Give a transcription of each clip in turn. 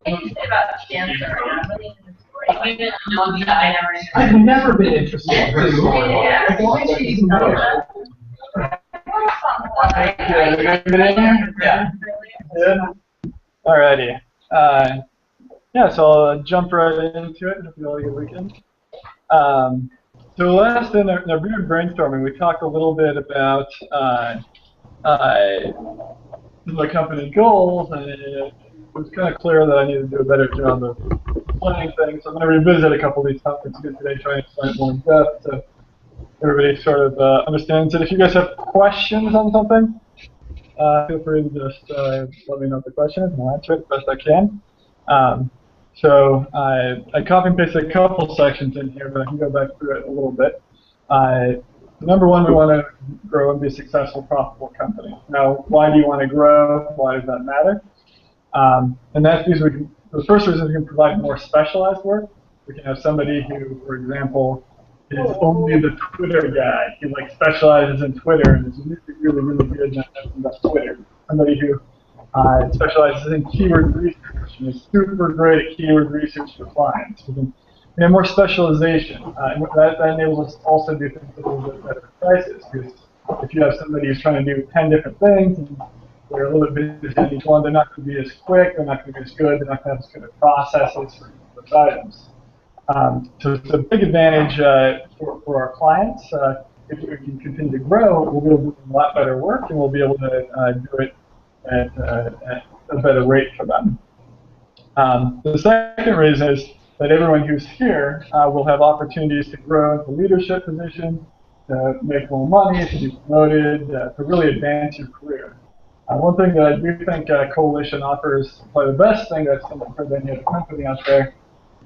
about cancer. I'm really into the story. I've never been interested in this story. Yeah. Like, why do you even know? Yeah. Alrighty. Yeah, so I'll jump right into it. Hope you all have a good weekend. So last in our brief brainstorming, we talked a little bit about the company goals, and it was kind of clear that I needed to do a better job of planning things. So I'm going to revisit a couple of these topics again today, trying to explain it more in depth so everybody sort of understands it. If you guys have questions on something, feel free to just let me know what the question is, and I'll answer it as best I can. So I copy and pasted a couple sections in here, but I can go back through it a little bit. Number one, we want to grow and be a successful, profitable company. Now, why do you want to grow? Why does that matter? And that's because the first reason is we can provide more specialized work. We can have somebody who, for example, is only the Twitter guy. He specializes in Twitter and is really, really good at Twitter. Somebody who specializes in keyword research and is super great at keyword research for clients. We can have more specialization. And that enables us to also do things at a little bit better prices. Because if you have somebody who's trying to do 10 different things and they're a little bit busy on each one, they're not going to be as quick, they're not going to be as good, they're not going to have as good of processes for those items. So it's a big advantage for our clients. If we can continue to grow, we'll be able to do a lot better work, and we'll be able to do it at a better rate for them. The second reason is that everyone who's here will have opportunities to grow into leadership positions, to make more money, to be promoted, to really advance your career. One thing that I do think Coalition offers, probably the best thing that's for any other company out there,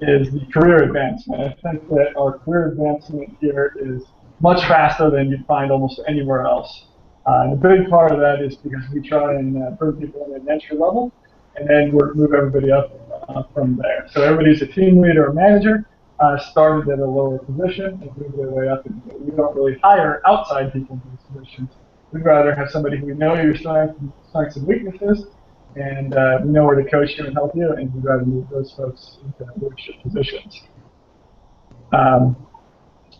is the career advancement. I think that our career advancement here is much faster than you'd find almost anywhere else. And a big part of that is because we try and bring people in at an entry level, and then we'll move everybody up from there. So everybody's a team leader or manager, started at a lower position and moved their way up. And we don't really hire outside people into these positions. We'd rather have somebody who we know your strengths and weaknesses, and we know where to coach you and help you, and we'd rather move those folks into leadership positions.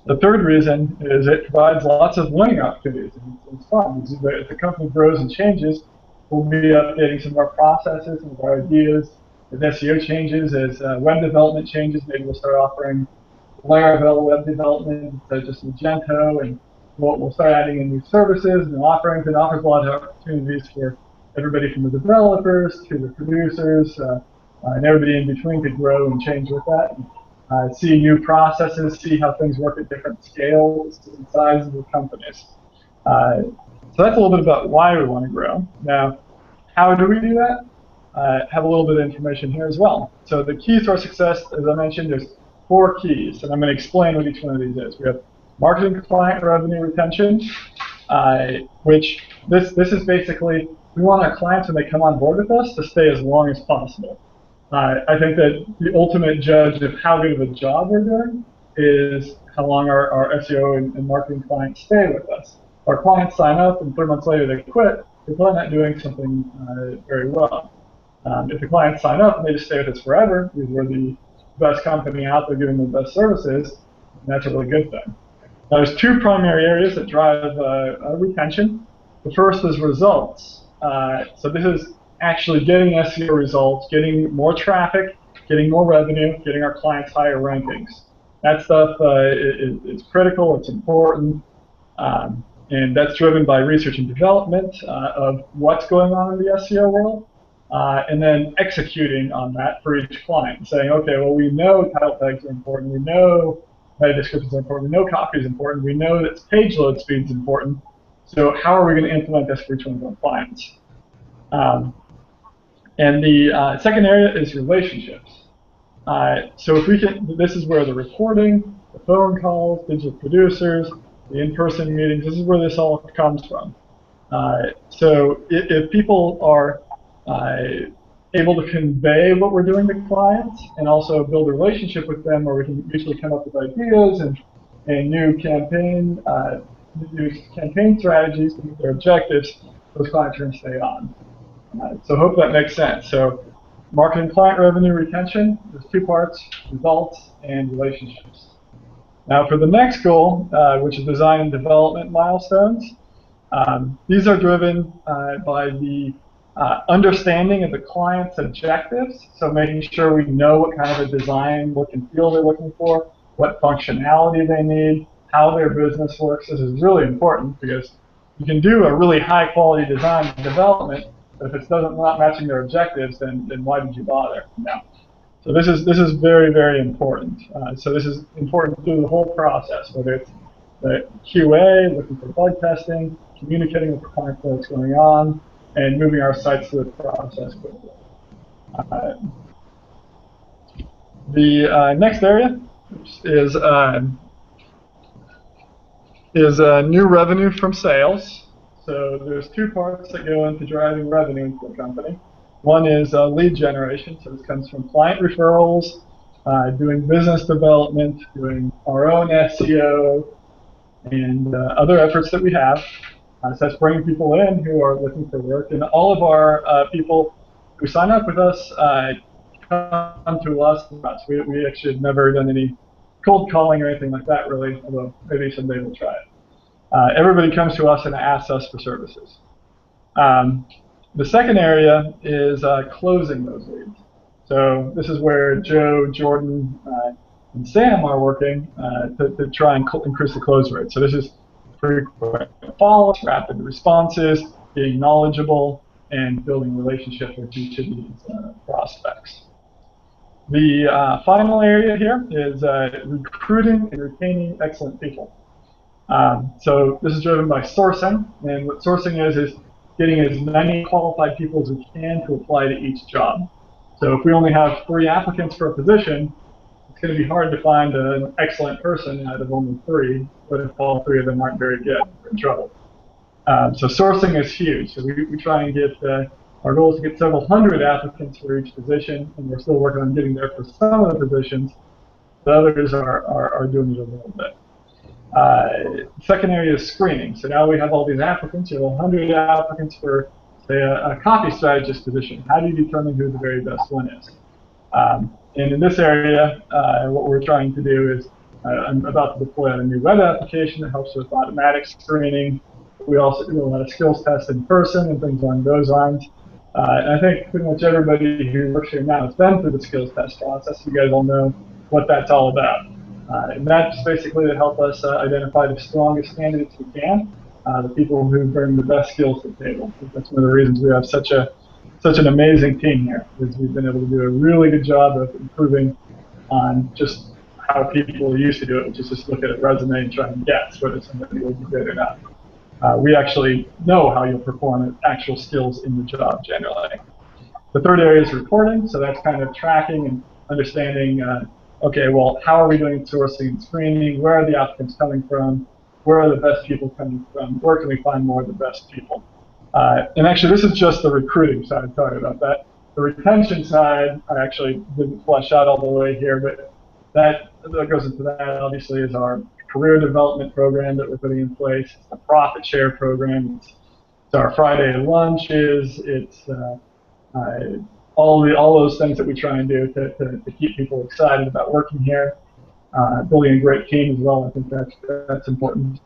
The third reason is it provides lots of learning opportunities, and it's fun. As the company grows and changes, we'll be updating some of our processes, some of our ideas. As SEO changes, as web development changes, maybe we'll start offering Laravel web development, just Magento, and we'll start adding in new services and offerings. It offers a lot of opportunities for everybody from the developers to the producers and everybody in between to grow and change with that. And, see new processes, see how things work at different scales and sizes of companies. So that's a little bit about why we want to grow. Now, how do we do that? Have a little bit of information here as well. So the keys to our success, as I mentioned, there's 4 keys, and I'm going to explain what each one of these is. We have marketing client revenue retention, which this is basically, we want our clients when they come on board with us to stay as long as possible. I think that the ultimate judge of how good of a job we're doing is how long our SEO and marketing clients stay with us. Our clients sign up and 3 months later they quit, they're probably not doing something very well. If the clients sign up and they just stay with us forever, because we're the best company out there giving them the best services, that's a really good thing. Now, there's 2 primary areas that drive retention. The first is results. So this is actually getting SEO results, getting more traffic, getting more revenue, getting our clients higher rankings. That stuff is critical, it's important, and that's driven by research and development of what's going on in the SEO world, and then executing on that for each client, saying, okay, well, we know title tags are important, we know meta descriptions are important, we know copy is important, we know that page load speed is important, so how are we going to implement this for each one of our clients? And the second area is relationships. So if we can, this is where the reporting, the phone calls, digital producers, the in-person meetings, this is where this all comes from. So if people are able to convey what we're doing to clients and also build a relationship with them where we can usually come up with ideas and new campaign strategies to meet their objectives, those clients are going to stay on. So I hope that makes sense. So Marketing client revenue retention, there's two parts, results and relationships. Now for the next goal, which is design and development milestones, these are driven by the understanding of the client's objectives, so making sure we know what kind of a design look and feel they're looking for, what functionality they need, how their business works. This is really important because you can do a really high quality design and development, but if it's not matching their objectives, then why did you bother? No. So this is very, very important. So this is important through the whole process, whether it's the QA, looking for bug testing, communicating with the client what's going on, and moving our sites through the process quickly. The next area is new revenue from sales. So there's two parts that go into driving revenue into the company. One is lead generation, so this comes from client referrals, doing business development, doing our own SEO, and other efforts that we have. So that's bringing people in who are looking for work. And all of our people who sign up with us come to us. We actually have never done any cold calling or anything like that, really, although maybe someday we'll try it. Everybody comes to us and asks us for services. The second area is closing those leads. So this is where Joe, Jordan, and Sam are working to try and increase the close rate. So this is frequent follow-ups, rapid responses, being knowledgeable, and building relationships with each of these prospects. The final area here is recruiting and retaining excellent people. So this is driven by sourcing, and what sourcing is getting as many qualified people as we can to apply to each job. So if we only have 3 applicants for a position, it's going to be hard to find an excellent person out of only 3, but if all 3 of them aren't very good, we're in trouble. So sourcing is huge. So we try and get, our goal is to get several hundred applicants for each position, and we're still working on getting there for some of the positions. The others are doing it a little bit. Second area is screening. So now we have all these applicants. You have 100 applicants for, say, a copy strategist position. How do you determine who the very best one is? And in this area, what we're trying to do is, I'm about to deploy a new web application that helps with automatic screening. We also do a lot of skills tests in person and things along those lines. And I think pretty much everybody who works here now has been through the skills test process. You guys all know what that's all about. And that's basically to help us identify the strongest candidates we can, the people who bring the best skills to the table. That's one of the reasons we have such an amazing team here, is we've been able to do a really good job of improving on just how people used to do it, which is just look at a resume and try and guess whether somebody will be good or not. We actually know how you'll perform at actual skills in the job generally. The third area is reporting, so that's kind of tracking and understanding, okay, well, how are we doing sourcing and screening? Where are the applicants coming from? Where are the best people coming from? Where can we find more of the best people? And actually, this is just the recruiting side, sorry about that. The retention side, I actually didn't flesh out all the way here, but that goes into that, obviously, is our career development program that we're putting in place. It's the profit share program. It's our Friday lunches. It's all those things that we try and do to keep people excited about working here. Building a great team as well. I think that's important.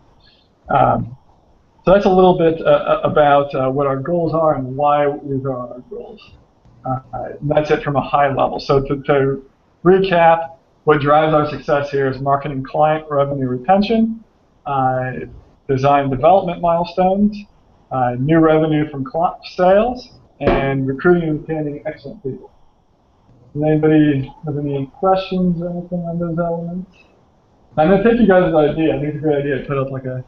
So that's a little bit about what our goals are and why these are our goals. That's it from a high level. So to recap, what drives our success here is marketing client revenue retention, design development milestones, new revenue from sales, and recruiting and retaining excellent people. Does anybody have any questions or anything on those elements? I'm going to take you guys' idea. I think it's a great idea to put up like a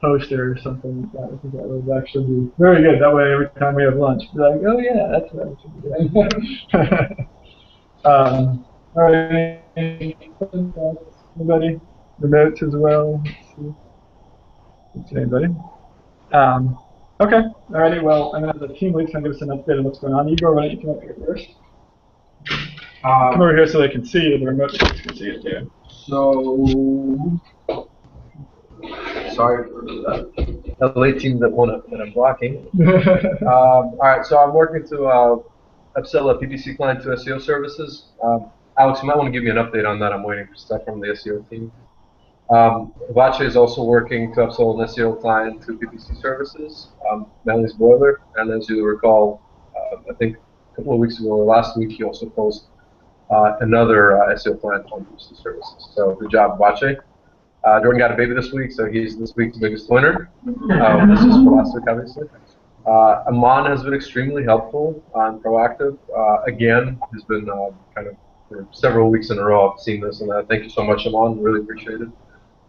poster or something like that. I think that would actually be very good. That way, every time we have lunch, we're like, oh yeah, that's what I should be doing. All right, any questions? Anybody? The notes as well. Let's see. Anybody? Okay. Alrighty. Well, I'm going to have the team lead give us an update on what's going on. Igor, why don't you come up here first? Come over here so they can see you. The remote can see it too. So, sorry for the late team that I'm blocking. All right, so I'm working to upsell a PPC client to SEO services. Alex, you might want to give me an update on that. I'm waiting for stuff from the SEO team. Vache is also working to upsell an SEO client to PPC services, Manly's Boiler, and as you recall, I think a couple of weeks ago or last week, he also closed another SEO client on PPC services. So good job, Vache. Jordan got a baby this week, so he's this week's biggest winner. This is for last week, obviously. Aman has been extremely helpful and proactive. Again, he's been kind of for several weeks in a row I've seen this, and thank you so much, Aman. Really appreciate it.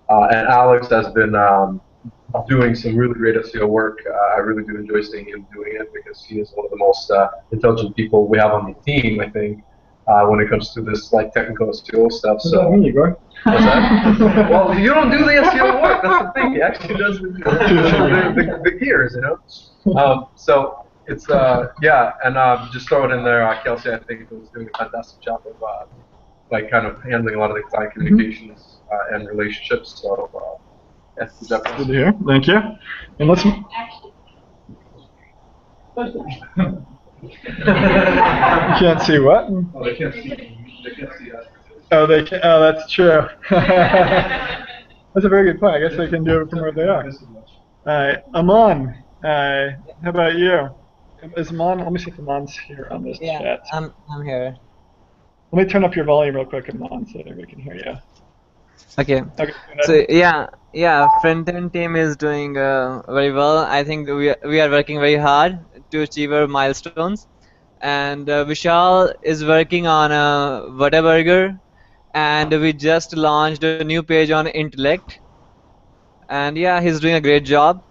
And Alex has been doing some really great SEO work. I really do enjoy seeing him doing it because he is one of the most intelligent people we have on the team, I think, when it comes to this like technical SEO stuff. What's that mean, Igor? What's that? Well, you don't do the SEO work. That's the thing. He actually does the gears, you know. So it's yeah, and just throw it in there. Kelsey, I think, was doing a fantastic job of like kind of handling a lot of the client communications and relationships. So yeah, good job. Good to hear. Thank you. And let's. You can't see what? Oh, they can't see. They can't see us. Oh, they can. Oh, that's true. That's a very good point. I guess they can do it from where they are. Aman, how about you? Is Aman? Let me see if Aman's here on this chat. I'm here. Let me turn up your volume real quick, Aman, so that everybody can hear you. Okay. So yeah, front-end team is doing very well. I think we are working very hard to achieve our milestones, and Vishal is working on Whataburger, and we just launched a new page on Intellect, and yeah, he's doing a great job.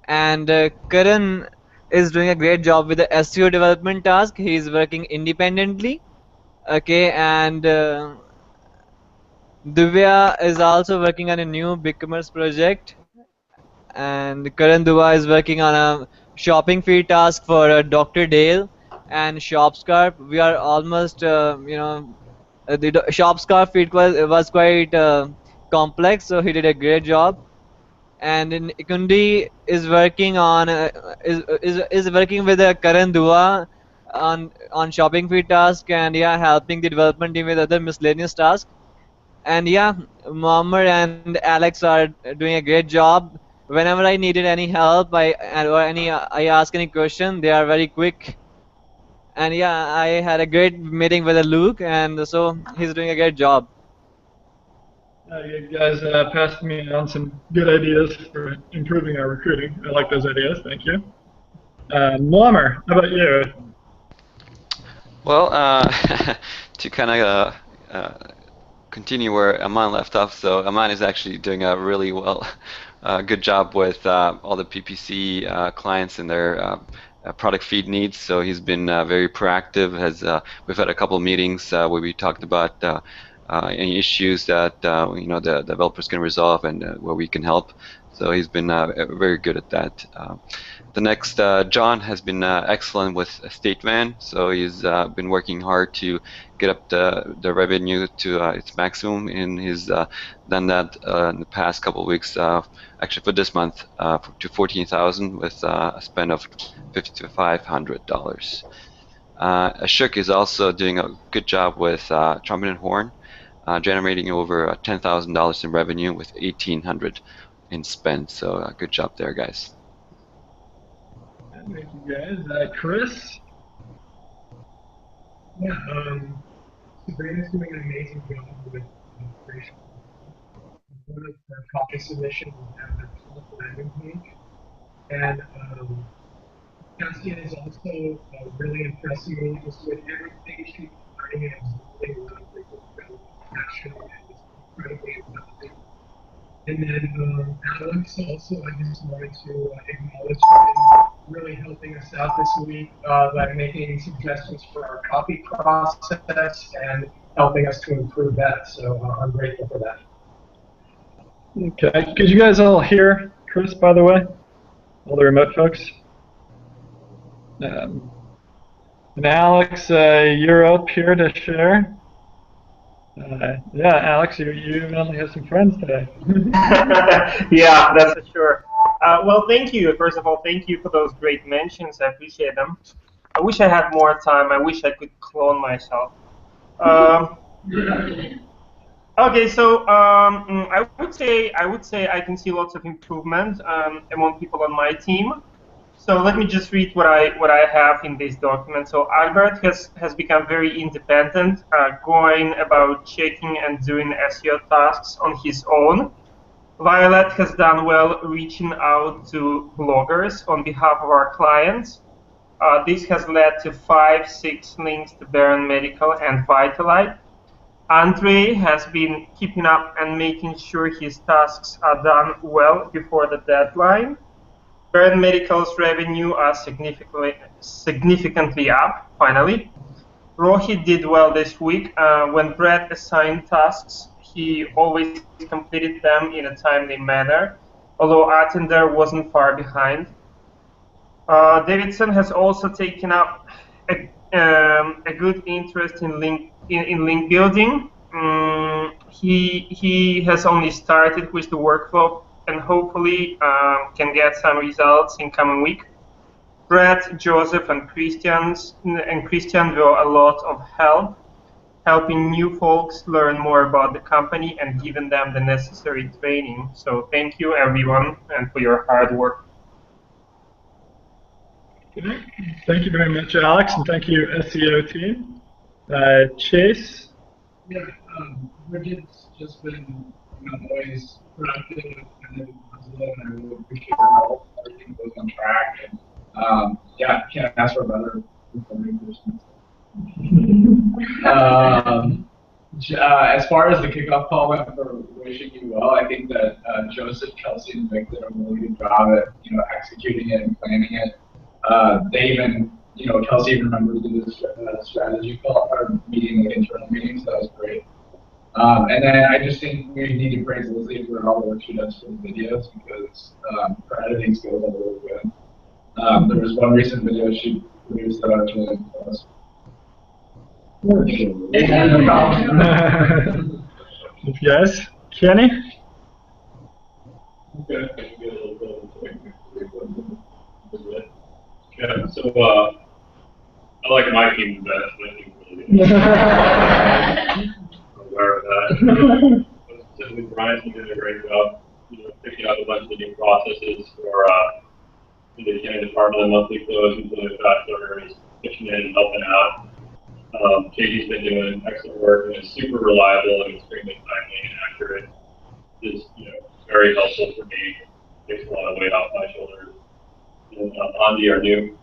And Karan is doing a great job with the SEO development task. He's working independently. Okay, and Divya is also working on a new BigCommerce project, and Karan Dua is working on a shopping feed task for Dr. Dale and ShopScarp. We are almost, you know, the ShopScarp feed was quite complex, so he did a great job. And in Ikundi is working on is working with Karan Dua on shopping feed task, and yeah, helping the development team with other miscellaneous tasks. And yeah, Muammar and Alex are doing a great job. Whenever I needed any help, I ask any question, they are very quick. And yeah, I had a great meeting with Luke, and so he's doing a great job. You guys passed me on some good ideas for improving our recruiting. I like those ideas. Thank you. Muammar, how about you? Well, to kind of continue where Aman left off, so Aman is actually doing a really good job with all the PPC clients and their product feed needs. So he's been very proactive. We've had a couple of meetings where we talked about any issues that you know the developers can resolve and where we can help. So he's been very good at that. The next, John has been excellent with StateVan, so he's been working hard to get up the revenue to its maximum, and he's done that in the past couple of weeks, actually for this month, to 14,000 with a spend of $5,500. Ashok is also doing a good job with Trumpet and Horn, generating over $10,000 in revenue with $1,800 in spend. So good job there, guys. Thank you, guys. Chris? Yeah, Sabrina's doing an amazing job with creation. One of her copy submissions we have a landing page, and Cassian is also really impressing me just with everything she's learning and really passion and just incredibly intelligent. And then Alex also, I just wanted to acknowledge him really helping us out this week by making suggestions for our copy process and helping us to improve that. So I'm grateful for that. Okay. Could you guys all hear Chris, by the way? All the remote folks? And Alex, you're up here to share. Yeah, Alex, you only have some friends today. Yeah, that's for sure. Well, thank you. First of all, thank you for those great mentions. I appreciate them. I wish I had more time. I wish I could clone myself. Okay, so I would say I can see lots of improvement among people on my team. So let me just read what I have in this document. So Albert has become very independent, going about checking and doing SEO tasks on his own. Violet has done well reaching out to bloggers on behalf of our clients. This has led to 5-6 links to Baron Medical and Vitalite. Andre has been keeping up and making sure his tasks are done well before the deadline. Baron Medical's revenue are significantly up, finally. Rohit did well this week. When Brett assigned tasks, he always completed them in a timely manner, although Attender wasn't far behind. Davidson has also taken up a good interest in link building. He has only started with the workflow and hopefully can get some results in coming week. Brett, Joseph, and Christian were a lot of help, helping new folks learn more about the company and giving them the necessary training. So thank you, everyone, and for your hard work. Thank you very much, Alex, and thank you, SEO team. Chase? Yeah, Bridget's just been always productive, and I really appreciate her help. Everything goes on track, and yeah, can't ask for a better person. As far as the kickoff call went for wishing you well, I think that Joseph, Kelsey, and Vic did a really good job at executing it and planning it. They even, Kelsey even remembered to do the strategy call or meeting, like internal meetings. So that was great. And then I just think we need to praise Lizzie for all the work she does for the videos because her editing skills are really good. There was one recent video she produced that I was really impressed. Yes, Kenny? Yeah, so I like my team the best. My team's really good. I'm aware of that. Specifically, Brian's been doing a great job, picking up a bunch of the new processes for the accounting department, the monthly close, and the fast learners, pitching in and helping out. JD's been doing excellent work and is super reliable and extremely timely and accurate. Is very helpful for me. Takes a lot of weight off my shoulders. And Andy, our new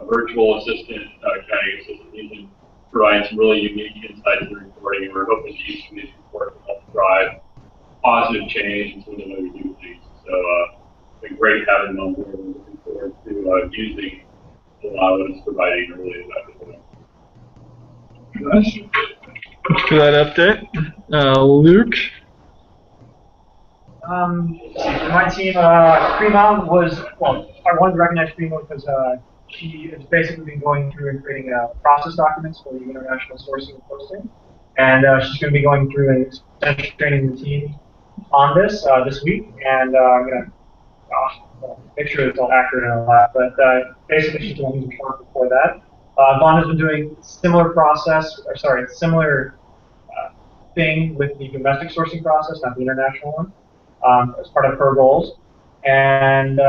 virtual assistant, accounting assistant, he can provide some really unique insights to the reporting, and we're hoping to use these reports to help drive positive change in some of the way we do things. So it's been great having them on board. We're looking forward to using a lot of it's providing a really effective way. Thanks for that update. Luke? My team, Prima was, well, I wanted to recognize Prima because she has basically been going through and creating process documents for the international sourcing and posting. And she's going to be going through and essentially training the team on this this week. And I'm going to make sure it's all accurate and all that. But basically, she's the one who's responsible for that. Vaughn has been doing similar similar thing with the domestic sourcing process, not the international one. As part of her goals. And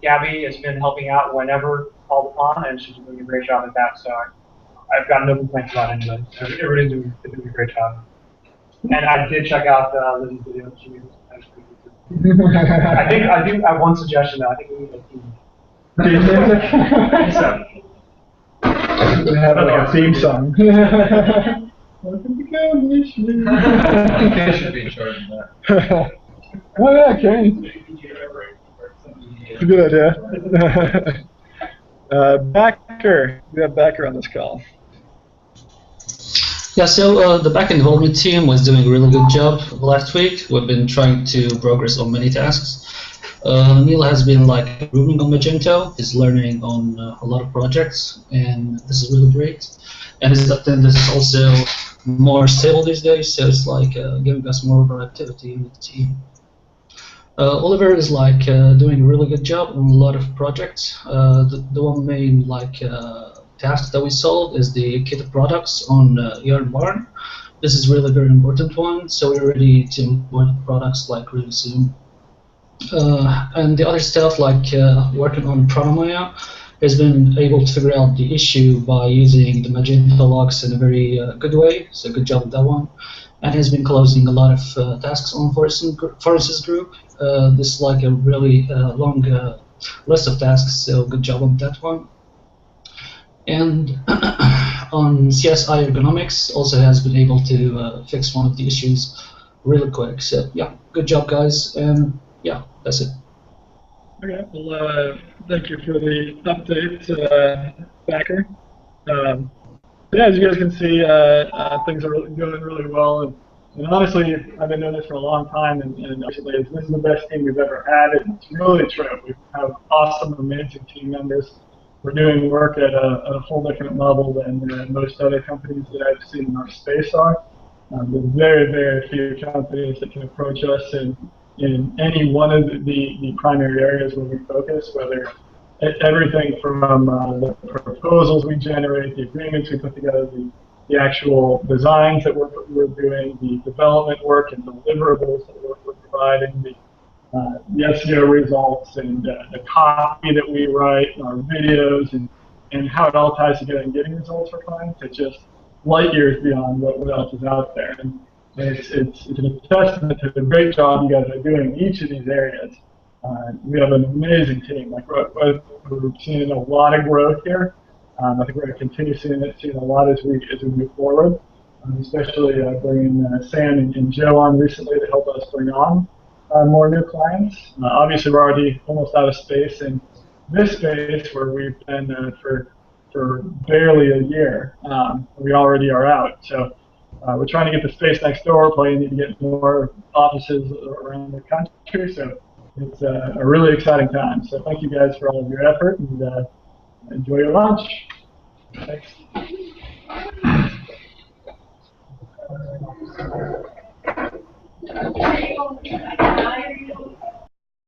Gabby has been helping out whenever called upon, and she's doing a great job at that. So I've got no complaints about anybody. Everybody's doing a great job. And I did check out Lizzie's video. She was actually good. I do have one suggestion though. I think we need a theme. We're going to have like a theme song. Welcome to Coalition. Kenny should be in charge of that. Oh yeah, Kenny. It's a good idea. Backer. We have Backer on this call. Yeah, so the backend development team was doing a really good job last week. We've been trying to progress on many tasks. Neil has been like improving on Magento. He's learning on a lot of projects, and this is really great. And his attendance is also more stable these days, so it's like giving us more of an activity in the team. Oliver is like doing a really good job on a lot of projects. The one main task that we solved is the kit products on Yarn Barn. This is really very important one, so we're ready to import products like really soon. And the other stuff like working on Pranamaya has been able to figure out the issue by using the Magenta logs in a very good way, so good job with that one. And has been closing a lot of tasks on Forest's group. This is like a really long list of tasks, so good job on that one. And on CSI Ergonomics also has been able to fix one of the issues really quick. So yeah, good job guys, and yeah, that's it. Okay, well, thank you for the update, Backer. Yeah, as you guys can see, things are going really well, and honestly, I've been doing this for a long time, and actually, this is the best team we've ever had, and it's really true. We have awesome, amazing team members. We're doing work at a whole different level than most other companies that I've seen in our space are. There's very, very few companies that can approach us in any one of the primary areas where we focus, whether everything from the proposals we generate, the agreements we put together, the actual designs that we're doing, the development work and deliverables that we're providing, the SEO results, and the copy that we write, our videos, and how it all ties together and getting results for clients. It's just light years beyond what else is out there. And it's a testament to the great job you guys are doing in each of these areas. We have an amazing team. Like we're seeing a lot of growth here. I think we're going to continue seeing a lot as we move forward, especially bringing Sam and Joe on recently to help us bring on more new clients. Obviously, we're already almost out of space in this space where we've been for barely a year. We already are out. So we're trying to get the space next door. Probably need to get more offices around the country. So it's a really exciting time. So thank you guys for all of your effort, and enjoy your lunch. Thanks.